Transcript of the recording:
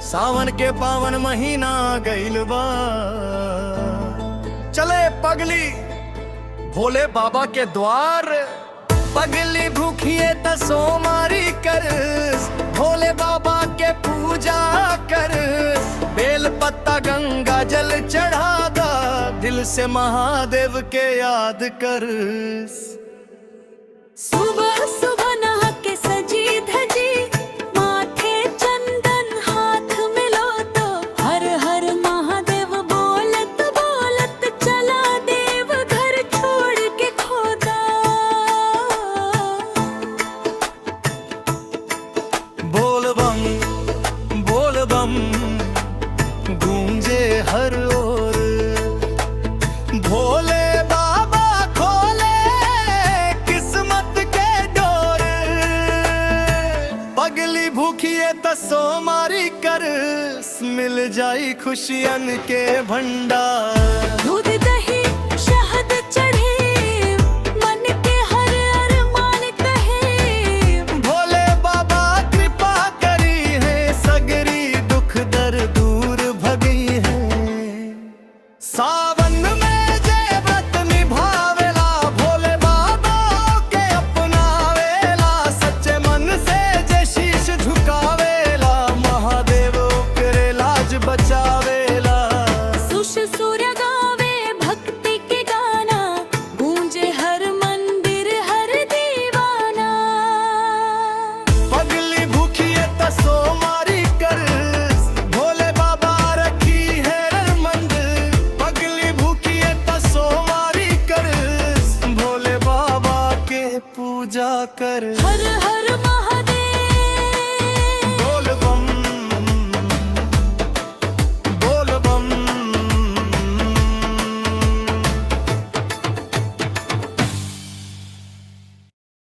सावन के पावन महीना गइल बा, चले पगली भोले बाबा के द्वार। पगली भूखिए त सोमारी कर, भोले बाबा के पूजा कर। बेल पत्ता गंगा जल चढ़ा दा, दिल से महादेव के याद कर। सुबह सुबह नहा के सजी धजी, माथे चंदन हाथ मिलो तो हर हर महादेव बोलत बोलत चला देव घर छोड़ के खोदा। बोल बम गूंजे हर ओर, भोले बाबा खोले किस्मत के डोर। पगली भूखिए त सोमारी कर, मिल जाई खुशियन के भंडार। दूध दही शहद चढ़े, मन के हर अरमान कहे। भोले बाबा कृपा करी है, सगरी दुख दर दूर भगी है। सावन में जे व्रत निभावेला, भोले बाबा के अपनावेला। सच्चे मन से जे शीश झुकावेला, महादेव ओकरे लाज बचावेला। सुश सूर्य गावे भक्ति के गाना, गूंजे हर मंदिर हर दीवाना। पगली भूखिए त सोमारी कर, भोले बाबा रखी है मंदिर। पगली भूखिए त सोमारी कर, भोले बाबा के पूजा कर। हर हर